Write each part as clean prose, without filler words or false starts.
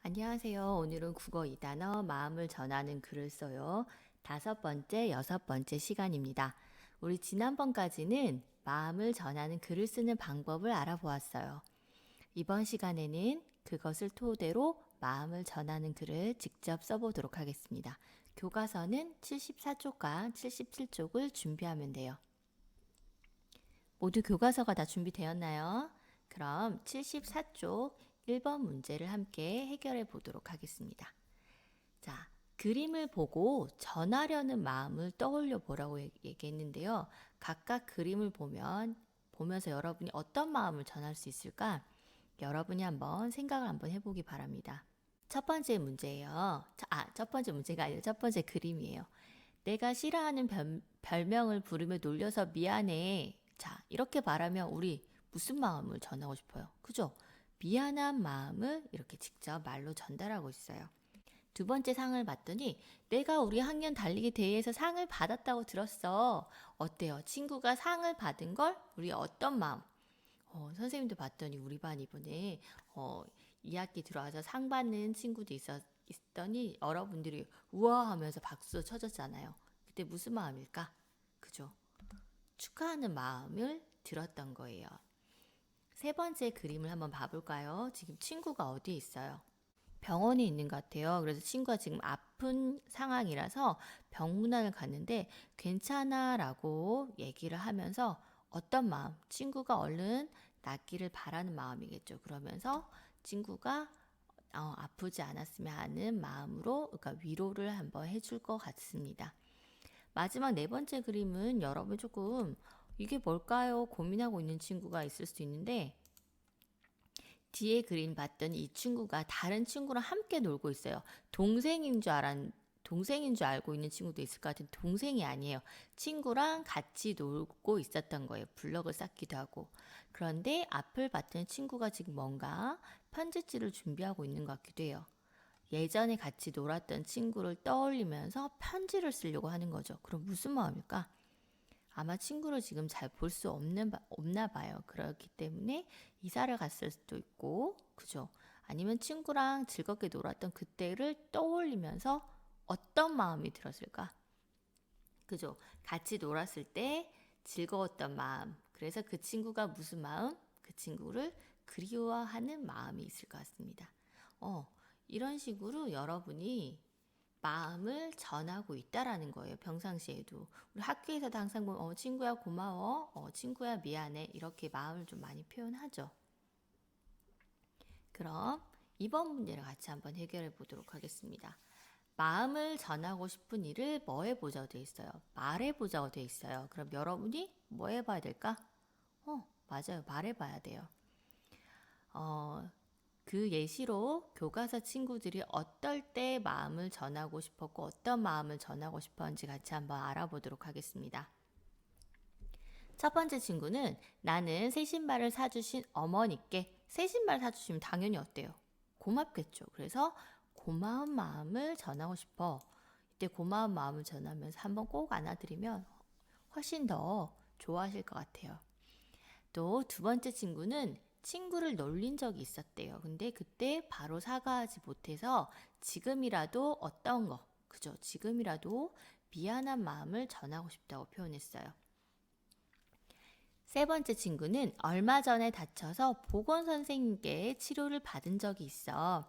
안녕하세요. 오늘은 국어 2단어 마음을 전하는 글을 써요. 5번째, 6번째 시간입니다. 우리 지난번까지는 마음을 전하는 글을 쓰는 방법을 알아보았어요. 이번 시간에는 그것을 토대로 마음을 전하는 글을 직접 써보도록 하겠습니다. 교과서는 74쪽과 77쪽을 준비하면 돼요. 모두 교과서가 다 준비되었나요? 그럼 74쪽 1번 문제를 함께 해결해 보도록 하겠습니다. 자, 그림을 보고 전하려는 마음을 떠올려 보라고 얘기했는데요. 각각 그림을 보면서 여러분이 어떤 마음을 전할 수 있을까? 여러분이 한번 생각을 한번 해보기 바랍니다. 첫 번째 문제예요. 첫 번째 문제가 아니라 첫 번째 그림이에요. 내가 싫어하는 별명을 부르며 놀려서 미안해. 자, 이렇게 말하면 우리 무슨 마음을 전하고 싶어요? 그죠? 미안한 마음을 이렇게 직접 말로 전달하고 있어요. 두 번째 상을 봤더니 내가 우리 학년 달리기 대회에서 상을 받았다고 들었어. 어때요? 친구가 상을 받은 걸 우리 어떤 마음? 선생님도 봤더니 우리 반 이번에 2학기 들어와서 상 받는 친구도 있더니 여러분들이 우와 하면서 박수 쳐줬잖아요. 그때 무슨 마음일까? 그죠? 축하하는 마음을 들었던 거예요. 세 번째 그림을 한번 봐볼까요? 지금 친구가 어디에 있어요? 병원에 있는 것 같아요. 그래서 친구가 지금 아픈 상황이라서 병문안을 갔는데 괜찮아 라고 얘기를 하면서 어떤 마음? 친구가 얼른 낫기를 바라는 마음이겠죠. 그러면서 친구가 아프지 않았으면 하는 마음으로 그러니까 위로를 한번 해줄 것 같습니다. 마지막 네 번째 그림은 여러분 조금 이게 뭘까요? 고민하고 있는 친구가 있을 수도 있는데 뒤에 그림 봤더니 이 친구가 다른 친구랑 함께 놀고 있어요. 동생인 줄 알고 있는 친구도 있을 것 같은데 동생이 아니에요. 친구랑 같이 놀고 있었던 거예요. 블럭을 쌓기도 하고. 그런데 앞을 봤더니 친구가 지금 뭔가 편지지를 준비하고 있는 것 같기도 해요. 예전에 같이 놀았던 친구를 떠올리면서 편지를 쓰려고 하는 거죠. 그럼 무슨 마음일까? 아마 친구를 지금 잘 볼 수 없나 봐요. 그렇기 때문에 이사를 갔을 수도 있고, 그죠? 아니면 친구랑 즐겁게 놀았던 그때를 떠올리면서 어떤 마음이 들었을까? 그죠? 같이 놀았을 때 즐거웠던 마음. 그래서 그 친구가 무슨 마음? 그 친구를 그리워하는 마음이 있을 것 같습니다. 이런 식으로 여러분이 마음을 전하고 있다라는 거예요. 평상시에도. 우리 학교에서도 항상 보면 친구야 고마워. 친구야 미안해. 이렇게 마음을 좀 많이 표현하죠. 그럼 이번 문제를 같이 한번 해결해 보도록 하겠습니다. 마음을 전하고 싶은 일을 뭐 해보자고 돼 있어요? 말해보자고 돼 있어요. 그럼 여러분이 뭐 해봐야 될까? 맞아요. 말해봐야 돼요. 그 예시로 교과서 친구들이 어떨 때 마음을 전하고 싶었고 어떤 마음을 전하고 싶었는지 같이 한번 알아보도록 하겠습니다. 첫 번째 친구는 나는 새 신발을 사주신 어머니께 새 신발 사주시면 당연히 어때요? 고맙겠죠. 그래서 고마운 마음을 전하고 싶어. 이때 고마운 마음을 전하면서 한번 꼭 안아드리면 훨씬 더 좋아하실 것 같아요. 또 두 번째 친구는 친구를 놀린 적이 있었대요. 근데 그때 바로 사과하지 못해서 지금이라도 어떤 거, 그죠? 지금이라도 미안한 마음을 전하고 싶다고 표현했어요. 세 번째 친구는 얼마 전에 다쳐서 보건 선생님께 치료를 받은 적이 있어.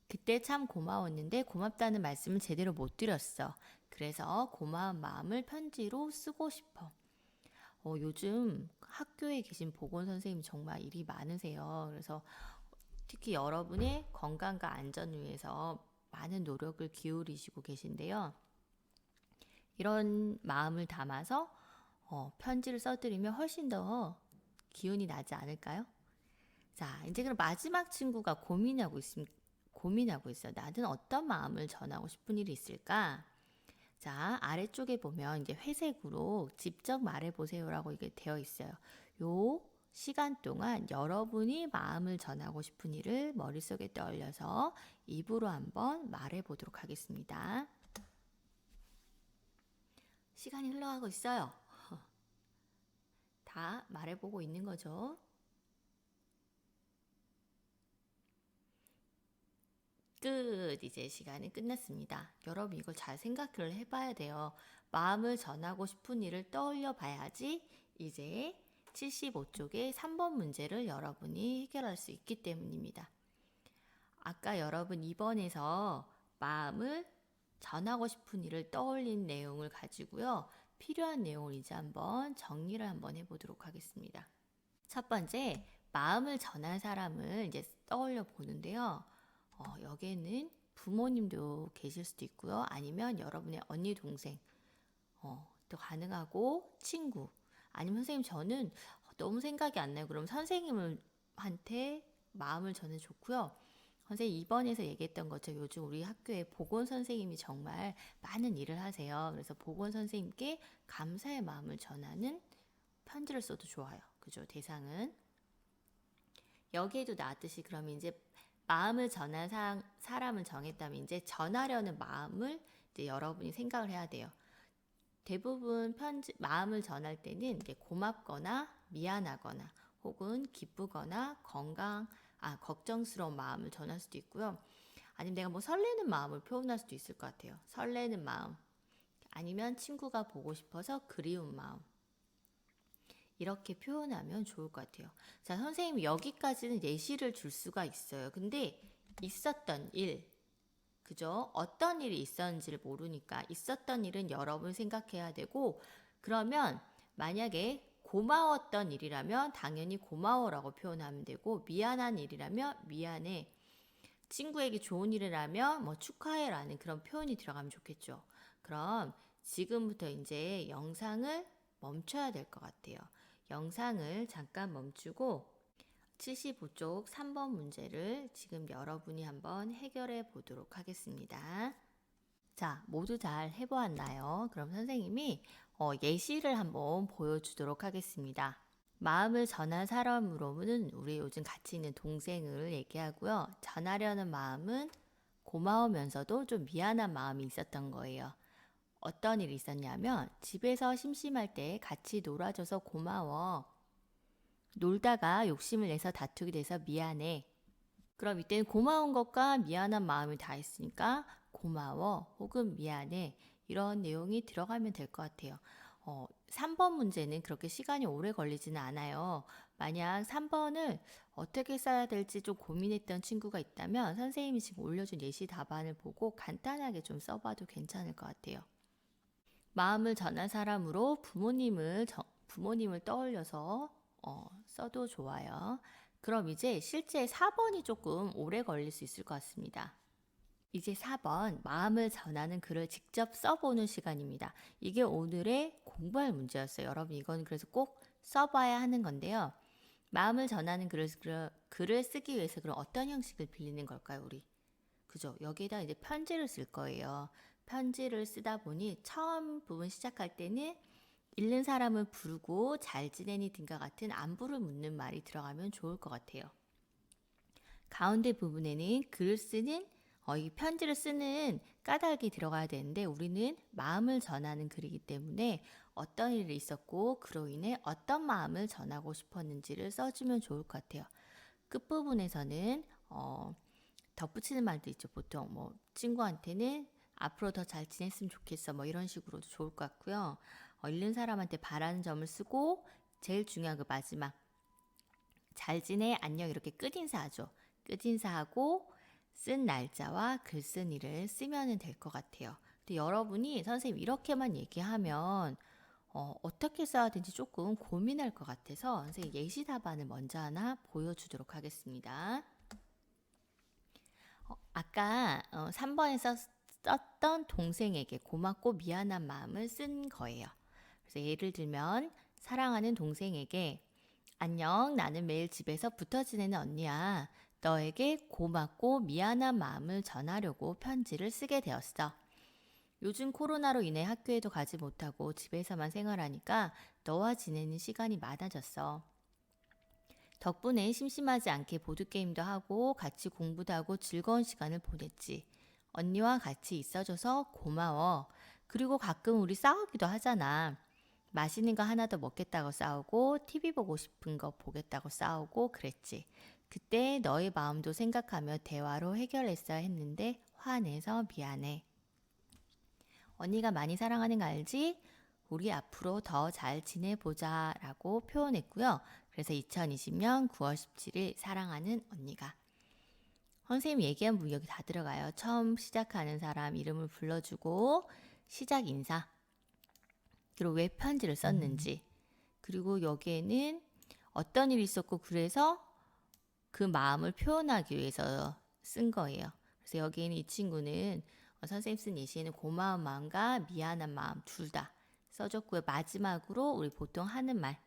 그때 참 고마웠는데 고맙다는 말씀을 제대로 못 드렸어. 그래서 고마운 마음을 편지로 쓰고 싶어. 요즘 학교에 계신 보건 선생님 정말 일이 많으세요. 그래서 특히 여러분의 건강과 안전을 위해서 많은 노력을 기울이시고 계신데요. 이런 마음을 담아서 편지를 써드리면 훨씬 더 기운이 나지 않을까요? 자, 이제 그럼 마지막 친구가 고민하고 있어요. 나는 어떤 마음을 전하고 싶은 일이 있을까? 자, 아래쪽에 보면 이제 회색으로 직접 말해보세요라고 이게 되어 있어요. 요 시간 동안 여러분이 마음을 전하고 싶은 일을 머릿속에 떠올려서 입으로 한번 말해보도록 하겠습니다. 시간이 흘러가고 있어요. 다 말해보고 있는 거죠. 끝. 이제 시간이 끝났습니다. 여러분 이걸 잘 생각을 해봐야 돼요. 마음을 전하고 싶은 일을 떠올려 봐야지 이제 75쪽의 3번 문제를 여러분이 해결할 수 있기 때문입니다. 아까 여러분 2번에서 마음을 전하고 싶은 일을 떠올린 내용을 가지고요. 필요한 내용을 이제 한번 정리를 한번 해보도록 하겠습니다. 첫 번째, 마음을 전한 사람을 이제 떠올려 보는데요. 여기에는 부모님도 계실 수도 있고요. 아니면 여러분의 언니, 동생, 또 가능하고 친구. 아니면 선생님 저는 너무 생각이 안 나요. 그럼 선생님한테 마음을 전해 좋고요. 선생님 2번에서 얘기했던 것처럼 요즘 우리 학교에 보건 선생님이 정말 많은 일을 하세요. 그래서 보건 선생님께 감사의 마음을 전하는 편지를 써도 좋아요. 그죠? 대상은. 여기에도 나왔듯이 그럼 이제 마음을 전한 사람을 정했다면 이제 전하려는 마음을 이제 여러분이 생각을 해야 돼요. 대부분 마음을 전할 때는 이제 고맙거나 미안하거나 혹은 기쁘거나 걱정스러운 마음을 전할 수도 있고요. 아니면 내가 뭐 설레는 마음을 표현할 수도 있을 것 같아요. 설레는 마음. 아니면 친구가 보고 싶어서 그리운 마음. 이렇게 표현하면 좋을 것 같아요. 자, 선생님 여기까지는 예시를 줄 수가 있어요. 근데 있었던 일, 그죠? 어떤 일이 있었는지를 모르니까 있었던 일은 여러분 생각해야 되고, 그러면 만약에 고마웠던 일이라면 당연히 고마워라고 표현하면 되고, 미안한 일이라면 미안해. 친구에게 좋은 일이라면 뭐 축하해라는 그런 표현이 들어가면 좋겠죠. 그럼 지금부터 이제 영상을 멈춰야 될 것 같아요. 영상을 잠깐 멈추고 75쪽 3번 문제를 지금 여러분이 한번 해결해 보도록 하겠습니다. 자, 모두 잘 해보았나요? 그럼 선생님이 예시를 한번 보여주도록 하겠습니다. 마음을 전한 사람으로는 우리 요즘 같이 있는 동생을 얘기하고요. 전하려는 마음은 고마우면서도 좀 미안한 마음이 있었던 거예요. 어떤 일이 있었냐면 집에서 심심할 때 같이 놀아줘서 고마워. 놀다가 욕심을 내서 다투게 돼서 미안해. 그럼 이때는 고마운 것과 미안한 마음이 다 있으니까 고마워 혹은 미안해 이런 내용이 들어가면 될 것 같아요. 3번 문제는 그렇게 시간이 오래 걸리지는 않아요. 만약 3번을 어떻게 써야 될지 좀 고민했던 친구가 있다면 선생님이 지금 올려준 예시 답안을 보고 간단하게 좀 써봐도 괜찮을 것 같아요. 마음을 전한 사람으로 부모님을 떠올려서 써도 좋아요. 그럼 이제 실제 4번이 조금 오래 걸릴 수 있을 것 같습니다. 이제 4번 마음을 전하는 글을 직접 써보는 시간입니다. 이게 오늘의 공부할 문제였어요. 여러분 이건 그래서 꼭 써봐야 하는 건데요. 마음을 전하는 글을 쓰기 위해서 그럼 어떤 형식을 빌리는 걸까요, 우리? 그죠? 여기에다 이제 편지를 쓸 거예요. 편지를 쓰다 보니 처음 부분 시작할 때는 읽는 사람을 부르고 잘 지내니 등과 같은 안부를 묻는 말이 들어가면 좋을 것 같아요. 가운데 부분에는 이 편지를 쓰는 까닭이 들어가야 되는데 우리는 마음을 전하는 글이기 때문에 어떤 일이 있었고 그로 인해 어떤 마음을 전하고 싶었는지를 써주면 좋을 것 같아요. 끝부분에서는 덧붙이는 말도 있죠. 보통 뭐 친구한테는 앞으로 더 잘 지냈으면 좋겠어 뭐 이런 식으로도 좋을 것 같고요. 읽는 사람한테 바라는 점을 쓰고 제일 중요한 그 마지막 잘 지내 안녕 이렇게 끝인사하죠. 끝인사하고 쓴 날짜와 글쓴이를 쓰면 될 것 같아요. 근데 여러분이 선생님 이렇게만 얘기하면 어떻게 써야 되는지 조금 고민할 것 같아서 선생님 예시 답안을 먼저 하나 보여주도록 하겠습니다. 아까 3번에서 썼던 동생에게 고맙고 미안한 마음을 쓴 거예요. 그래서 예를 들면 사랑하는 동생에게 안녕, 나는 매일 집에서 붙어 지내는 언니야. 너에게 고맙고 미안한 마음을 전하려고 편지를 쓰게 되었어. 요즘 코로나로 인해 학교에도 가지 못하고 집에서만 생활하니까 너와 지내는 시간이 많아졌어. 덕분에 심심하지 않게 보드게임도 하고 같이 공부도 하고 즐거운 시간을 보냈지. 언니와 같이 있어줘서 고마워. 그리고 가끔 우리 싸우기도 하잖아. 맛있는 거 하나 더 먹겠다고 싸우고 TV 보고 싶은 거 보겠다고 싸우고 그랬지. 그때 너의 마음도 생각하며 대화로 해결했어야 했는데 화내서 미안해. 언니가 많이 사랑하는 거 알지? 우리 앞으로 더 잘 지내보자 라고 표현했고요. 그래서 2020년 9월 17일 사랑하는 언니가. 선생님 얘기한 부분 여기 다 들어가요. 처음 시작하는 사람 이름을 불러주고 시작 인사. 그리고 왜 편지를 썼는지. 그리고 여기에는 어떤 일이 있었고 그래서 그 마음을 표현하기 위해서 쓴 거예요. 그래서 여기에는 이 친구는 선생님 쓴 예시에는 고마운 마음과 미안한 마음 둘 다 써줬고요. 마지막으로 우리 보통 하는 말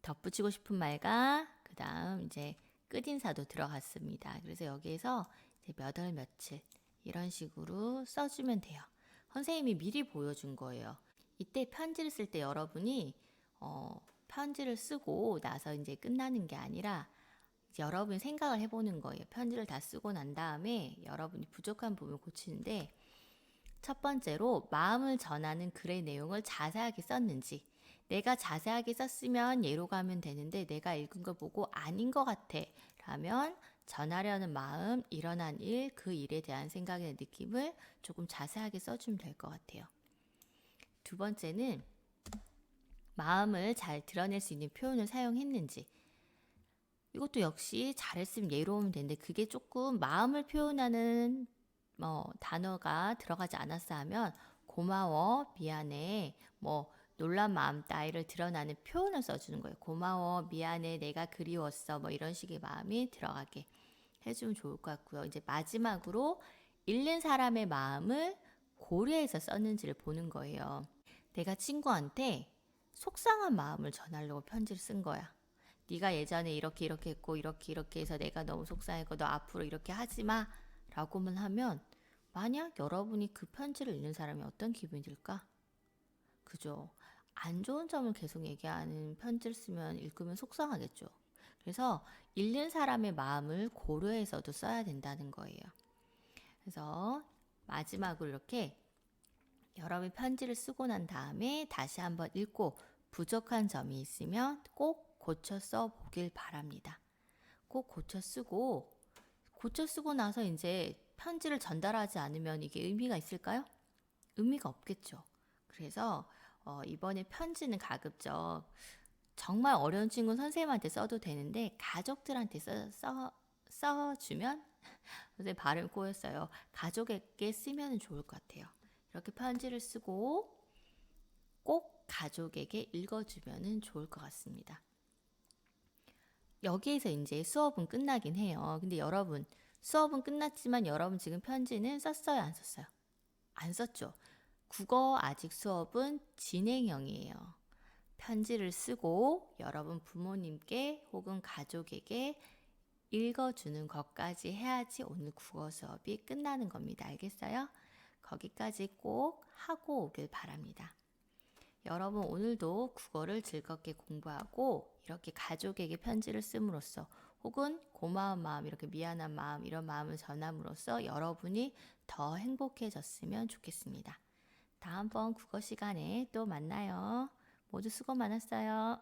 덧붙이고 싶은 말과 그 다음 이제 끝인사도 들어갔습니다. 그래서 여기에서 이제 몇 월 며칠 이런 식으로 써주면 돼요. 선생님이 미리 보여준 거예요. 이때 편지를 쓸 때 여러분이 편지를 쓰고 나서 이제 끝나는 게 아니라 이제 여러분이 생각을 해보는 거예요. 편지를 다 쓰고 난 다음에 여러분이 부족한 부분을 고치는데 첫 번째로 마음을 전하는 글의 내용을 자세하게 썼는지 내가 자세하게 썼으면 예로 가면 되는데 내가 읽은 걸 보고 아닌 것 같아 라면 전하려는 마음, 일어난 일, 그 일에 대한 생각의 느낌을 조금 자세하게 써주면 될 것 같아요. 두 번째는 마음을 잘 드러낼 수 있는 표현을 사용했는지 이것도 역시 잘했으면 예로 오면 되는데 그게 조금 마음을 표현하는 단어가 들어가지 않았어 하면 고마워, 미안해, 놀란 마음 따위를 드러나는 표현을 써주는 거예요. 고마워, 미안해, 내가 그리웠어 이런 식의 마음이 들어가게 해주면 좋을 것 같고요. 이제 마지막으로 읽는 사람의 마음을 고려해서 썼는지를 보는 거예요. 내가 친구한테 속상한 마음을 전하려고 편지를 쓴 거야. 네가 예전에 이렇게 했고 이렇게 해서 내가 너무 속상했고 너 앞으로 이렇게 하지 마 라고만 하면 만약 여러분이 그 편지를 읽는 사람이 어떤 기분이 들까? 그죠? 안 좋은 점을 계속 얘기하는 편지를 쓰면 읽으면 속상하겠죠. 그래서 읽는 사람의 마음을 고려해서도 써야 된다는 거예요. 그래서 마지막으로 이렇게 여러분이 편지를 쓰고 난 다음에 다시 한번 읽고 부족한 점이 있으면 꼭 고쳐 써 보길 바랍니다. 꼭 고쳐 쓰고 나서 이제 편지를 전달하지 않으면 이게 의미가 있을까요? 의미가 없겠죠. 그래서 이번에 편지는 가급적 정말 어려운 친구는 선생님한테 써도 되는데 가족들한테 써주면 선생님 발음 꼬였어요. 가족에게 쓰면 좋을 것 같아요. 이렇게 편지를 쓰고 꼭 가족에게 읽어주면 좋을 것 같습니다. 여기에서 이제 수업은 끝나긴 해요. 근데 여러분 수업은 끝났지만 여러분 지금 편지는 썼어요? 안 썼어요? 안 썼죠. 국어 아직 수업은 진행형이에요. 편지를 쓰고 여러분 부모님께 혹은 가족에게 읽어주는 것까지 해야지 오늘 국어 수업이 끝나는 겁니다. 알겠어요? 거기까지 꼭 하고 오길 바랍니다. 여러분 오늘도 국어를 즐겁게 공부하고 이렇게 가족에게 편지를 씀으로써 혹은 고마운 마음, 이렇게 미안한 마음, 이런 마음을 전함으로써 여러분이 더 행복해졌으면 좋겠습니다. 다음번 국어 시간에 또 만나요. 모두 수고 많았어요.